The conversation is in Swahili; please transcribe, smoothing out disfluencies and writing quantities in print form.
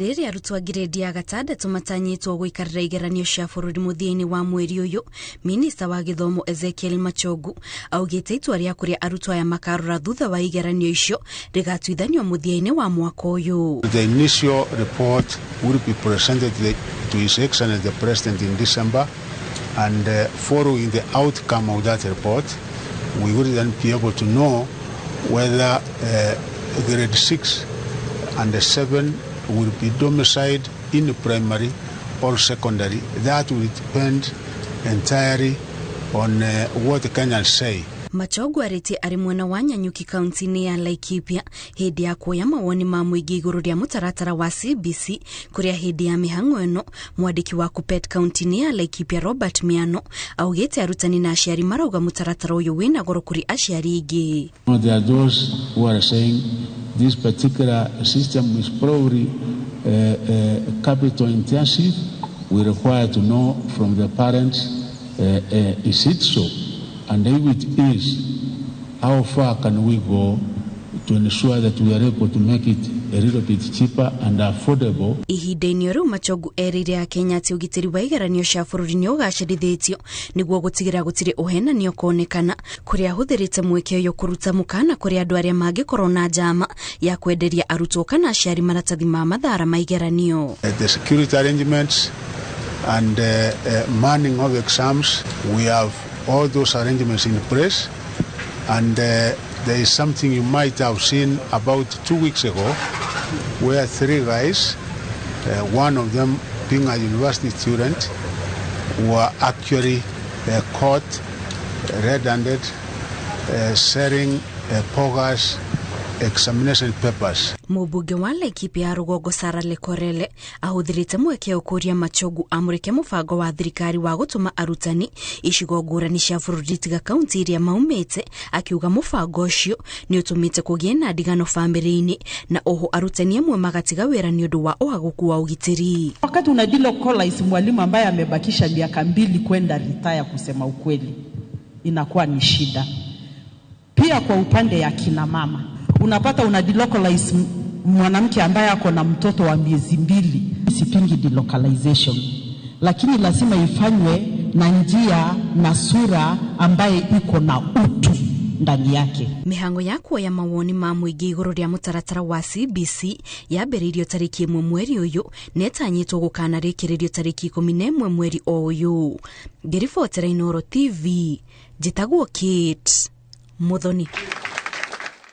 Rĩrĩa arutwo a grade ya gatandatu matanyĩtwo gũikarĩra igeranio cia bũrũri mũthia-inĩ wa mweri ũyũ, Minista wa Gĩthomo Ezekiel Machogu augĩte itua rĩa kũrĩa arutwo aya makarora thutha wa igeranio icio rĩgatuithanio mũthia-inĩ wa mwaka ũyũ. The initial report will be presented to His Excellency the President in December, and following the outcome of that report, we will then be able to know whether grade 6 and 7 will be domiciled in primary or secondary. That will depend entirely on what Kenyans say. Machogu arĩtie arĩ mwena wa Nyanyuki kaunti-inĩ ya Laikipia hĩndĩ ya kuoya mawoni ma mũingĩ igũrũ rĩa mũtaratara wa CBC, kũrĩa hĩndĩ ya mĩhang'o ĩno mwandĩki wa Kuppet kaunti-inĩ ya Laikipia Robert Miano augĩte arutani na aciari marauga mũtaratara ũyũ wĩna goro kũrĩ aciari ingĩ. There are those who are saying this particular system is probably capital intensive. We require to know from the parents, is it so? And if it is, how far can we go to ensure that we are able to make it a little bit cheaper and affordable? Ihinda-inĩ rĩu Machogu erĩire Akenya atĩ ũgitĩri wa igeranio cia bũrũri nĩ ũgacĩrithĩtio nĩguo gũtigĩrĩra gũtirĩ ũhenani ũkonekana, kũrĩa ahũthĩrĩte mweke ũyũ kũruta mũkana kũrĩ andũ arĩa mangĩkorwo na njama ya kwenderia arutwo kana aciari maratathi ma mathara ma igeranio. The security arrangements and manning of exams, we have all those arrangements in place, and there is something you might have seen about 2 weeks ago where 3 guys, one of them being a university student, were actually caught red-handed selling bogus examination papers. Mũmbunge wa Laikipia ya Rũgongo Sarah Lekorele ahũthĩrĩte mweke ũkũria Machogu amũrĩke mũbango wa thirikari wa gũtũma arutani icigo ngũrani cia bũrũri tiga kaunti iria maumĩte, akiuga mũbango ũcio nĩ ũtũmĩte kũgĩe na ndigano famĩlĩ-inĩ na oho arutani amwe magatiga wĩra nĩ ũndũ wa ũhagũku wa ũgitĩri. Wakati unadilocalize mwalimu ambaye amebakisha miaka 2 kwenda retire, kusema ukweli inakuwa ni shida. Pia kwa upande ya kina mama unapata unadilocalize mwanamke ambaye ako na mtoto wa miezi 2. Sipingi delocalization, lakini lazima ifanywe na njia na sura ambaye iko na utu ndani yake. Mihango ya kuoya mawoni ma mũingĩ igũrũ rĩa mũtaratara wa CBC yambĩrĩirio tarĩki 1 mweri ũyũ netanyĩtwo gũkana rĩkĩrĩrio tarĩki 11 mweri ũyũ. Ngĩribotera Inooro TV, njĩtagwo Kate Muthoni.